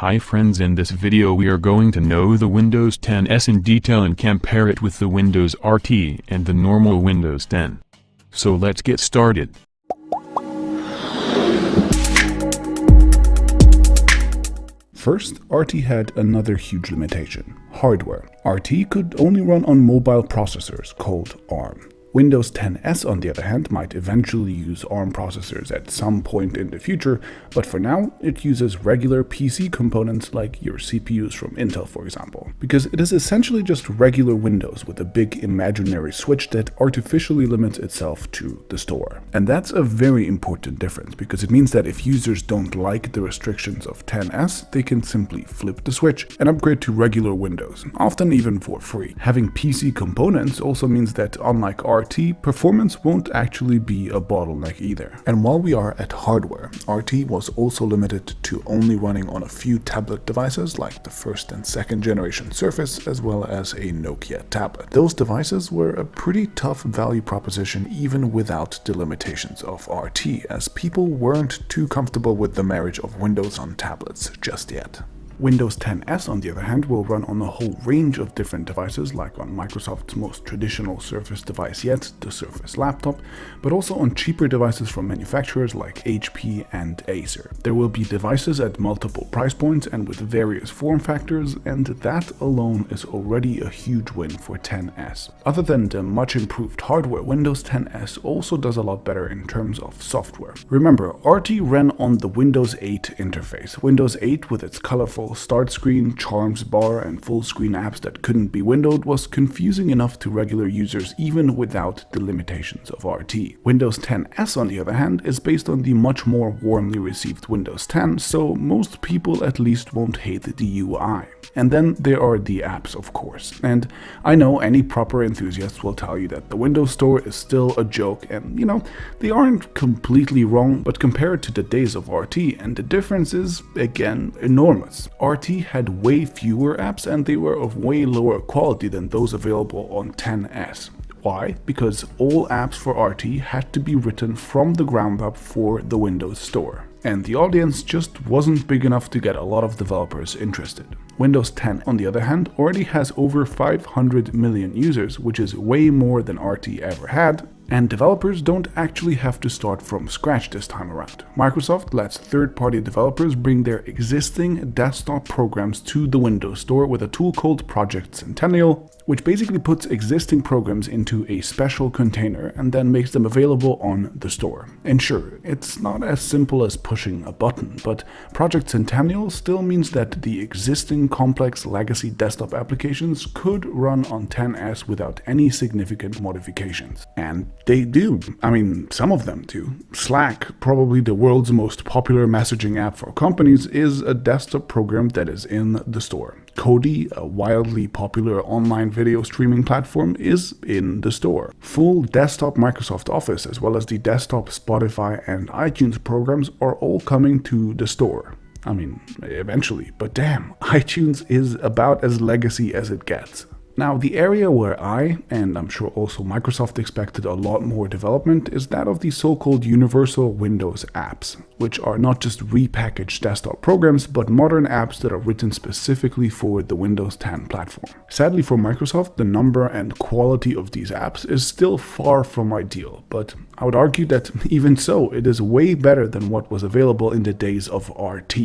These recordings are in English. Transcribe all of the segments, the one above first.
Hi friends, in this video we are going to know the Windows 10s in detail and compare it with the Windows RT and the normal Windows 10. So let's get started. First, RT had another huge limitation: hardware. RT could only run on mobile processors called ARM. Windows 10s, on the other hand, might eventually use ARM processors at some point in the future, but for now, it uses regular PC components like your CPUs from Intel, for example. Because it is essentially just regular Windows with a big imaginary switch that artificially limits itself to the store. And that's a very important difference, because it means that if users don't like the restrictions of 10s, they can simply flip the switch and upgrade to regular Windows, often even for free. Having PC components also means that, unlike RT, performance won't actually be a bottleneck either. And while we are at hardware, RT was also limited to only running on a few tablet devices like the first and second generation Surface, as well as a Nokia tablet. Those devices were a pretty tough value proposition even without the limitations of RT, as people weren't too comfortable with the marriage of Windows on tablets just yet. Windows 10s, on the other hand, will run on a whole range of different devices, like on Microsoft's most traditional Surface device yet, the Surface Laptop, but also on cheaper devices from manufacturers like HP and Acer. There will be devices at multiple price points and with various form factors, and that alone is already a huge win for 10s. Other than the much improved hardware, Windows 10s also does a lot better in terms of software. Remember, RT ran on the Windows 8 interface. Windows 8, with its colorful start screen, charms bar, and full screen apps that couldn't be windowed, was confusing enough to regular users even without the limitations of RT. Windows 10s, on the other hand, is based on the much more warmly received Windows 10, so most people at least won't hate the UI. And then there are the apps, of course. And I know any proper enthusiast will tell you that the Windows Store is still a joke, and they aren't completely wrong, but compared to the days of RT, and the difference is, again, enormous. RT had way fewer apps and they were of way lower quality than those available on 10s. Why? Because all apps for RT had to be written from the ground up for the Windows Store. And the audience just wasn't big enough to get a lot of developers interested. Windows 10, on the other hand, already has over 500 million users, which is way more than RT ever had, and developers don't actually have to start from scratch this time around. Microsoft lets third-party developers bring their existing desktop programs to the Windows Store with a tool called Project Centennial, which basically puts existing programs into a special container and then makes them available on the store. And sure, it's not as simple as pushing a button, but Project Centennial still means that the existing complex legacy desktop applications could run on 10s without any significant modifications. And they do. I mean, some of them do. Slack, probably the world's most popular messaging app for companies, is a desktop program that is in the store. Kodi, a wildly popular online video streaming platform, is in the store. Full desktop Microsoft Office, as well as the desktop Spotify and iTunes programs, are all coming to the store. I mean, eventually, but damn, iTunes is about as legacy as it gets. Now, the area where I, and I'm sure also Microsoft, expected a lot more development is that of the so-called Universal Windows apps, which are not just repackaged desktop programs, but modern apps that are written specifically for the Windows 10 platform. Sadly for Microsoft, the number and quality of these apps is still far from ideal, but I would argue that even so, it is way better than what was available in the days of RT.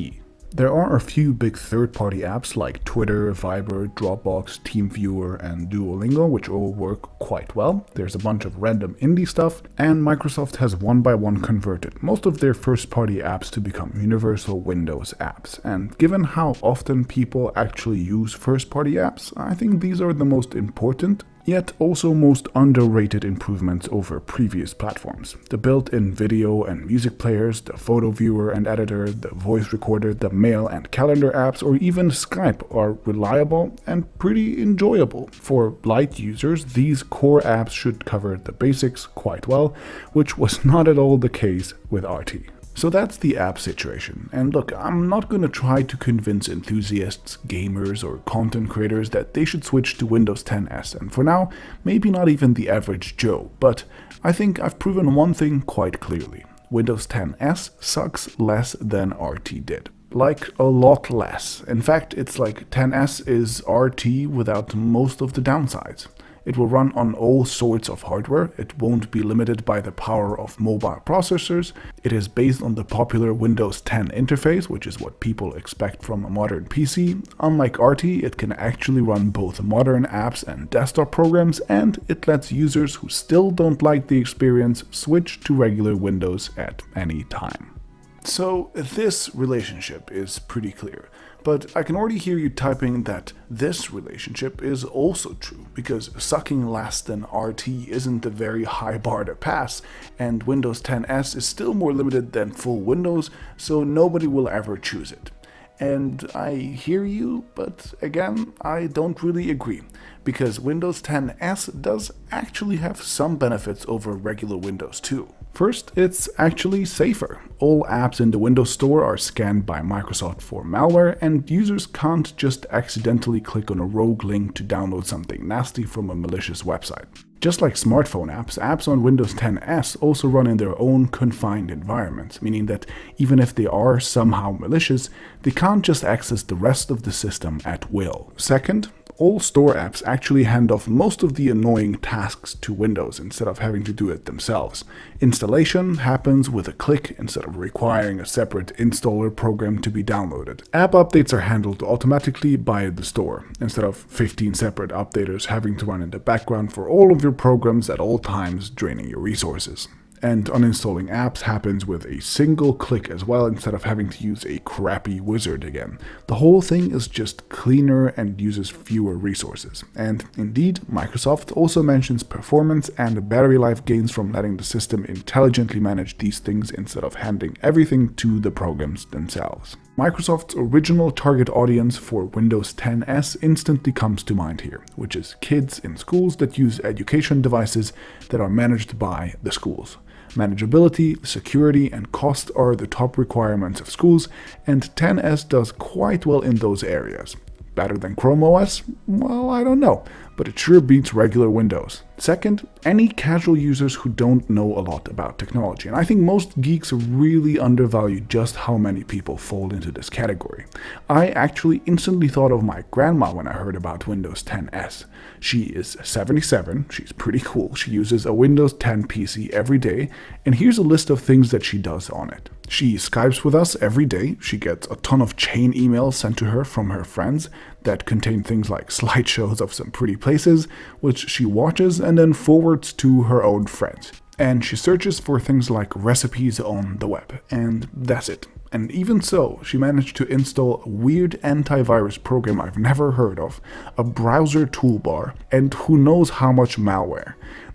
There are a few big third-party apps like Twitter, Viber, Dropbox, TeamViewer, and Duolingo, which all work quite well. There's a bunch of random indie stuff, and Microsoft has one by one converted most of their first-party apps to become Universal Windows apps. And given how often people actually use first-party apps, I think these are the most important, yet also most underrated improvements over previous platforms. The built-in video and music players, the photo viewer and editor, the voice recorder, the mail and calendar apps, or even Skype are reliable and pretty enjoyable. For light users, these core apps should cover the basics quite well, which was not at all the case with RT. So that's the app situation. And look, I'm not going to try to convince enthusiasts, gamers, or content creators that they should switch to Windows 10s, and for now, maybe not even the average Joe, but I think I've proven one thing quite clearly. Windows 10s sucks less than RT did. like a lot less. In fact, it's like 10S is RT without most of the downsides. It will run on all sorts of hardware, it won't be limited by the power of mobile processors, it is based on the popular Windows 10 interface, which is what people expect from a modern PC. Unlike RT, it can actually run both modern apps and desktop programs, and it lets users who still don't like the experience switch to regular Windows at any time. So this relationship is pretty clear, but I can already hear you typing that this relationship is also true, because sucking less than RT isn't a very high bar to pass, and Windows 10S is still more limited than full Windows, so nobody will ever choose it. And I hear you, but again, I don't really agree, because Windows 10S does actually have some benefits over regular Windows too. First, it's actually safer. All apps in the Windows Store are scanned by Microsoft for malware, and users can't just accidentally click on a rogue link to download something nasty from a malicious website. Just like smartphone apps, apps on Windows 10S also run in their own confined environments, meaning that even if they are somehow malicious, they can't just access the rest of the system at will. Second, all store apps actually hand off most of the annoying tasks to Windows instead of having to do it themselves. Installation happens with a click instead of requiring a separate installer program to be downloaded. App updates are handled automatically by the store, instead of 15 separate updaters having to run in the background for all of your programs at all times, draining your resources. And uninstalling apps happens with a single click as well, instead of having to use a crappy wizard again. The whole thing is just cleaner and uses fewer resources. And indeed, Microsoft also mentions performance and battery life gains from letting the system intelligently manage these things instead of handing everything to the programs themselves. Microsoft's original target audience for Windows 10S instantly comes to mind here, which is kids in schools that use education devices that are managed by the schools. Manageability, security, and cost are the top requirements of schools, and 10S does quite well in those areas. Better than Chrome OS? Well, I don't know, but it sure beats regular Windows. Second, any casual users who don't know a lot about technology, and I think most geeks really undervalue just how many people fall into this category. I actually instantly thought of my grandma when I heard about Windows 10S. She is 77, she's pretty cool, she uses a Windows 10 PC every day, and here's a list of things that she does on it. She Skypes with us every day, she gets a ton of chain emails sent to her from her friends that contain things like slideshows of some pretty places, which she watches and then forwards to her own friends. And she searches for things like recipes on the web, and that's it. And even so, she managed to install a weird antivirus program I've never heard of, a browser toolbar, and who knows how much malware.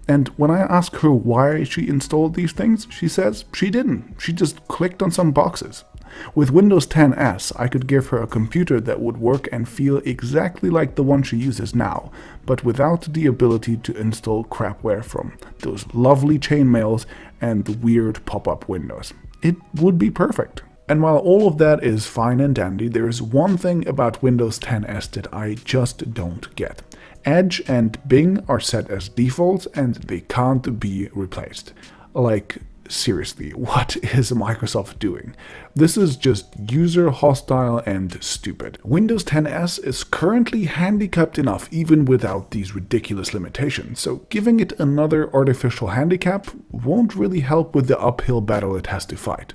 And when I ask her why she installed these things, she says she didn't. She just clicked on some boxes. With Windows 10S, I could give her a computer that would work and feel exactly like the one she uses now, but without the ability to install crapware from those lovely chainmails and the weird pop-up windows. It would be perfect. And while all of that is fine and dandy, there is one thing about Windows 10S that I just don't get. Edge and Bing are set as defaults and they can't be replaced. Like, seriously, what is Microsoft doing? This is just user hostile and stupid. Windows 10S is currently handicapped enough even without these ridiculous limitations, so giving it another artificial handicap won't really help with the uphill battle it has to fight.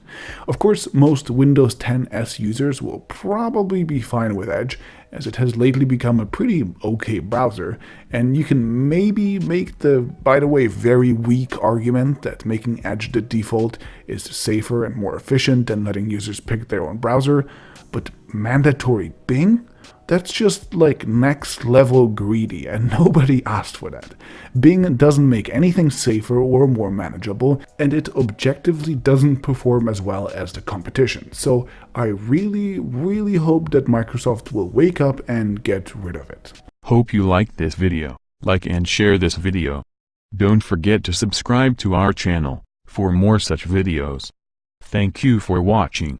Of course, most Windows 10S users will probably be fine with Edge, as it has lately become a pretty okay browser, and you can maybe make the, by the way, very weak argument that making Edge the default is safer and more efficient than letting users pick their own browser, but mandatory Bing? That's just like next level greedy, and nobody asked for that. Bing doesn't make anything safer or more manageable, and it objectively doesn't perform as well as the competition. So I really hope that Microsoft will wake up and get rid of it. Hope you liked this video. Like and share this video. Don't forget to subscribe to our channel for more such videos. Thank you for watching.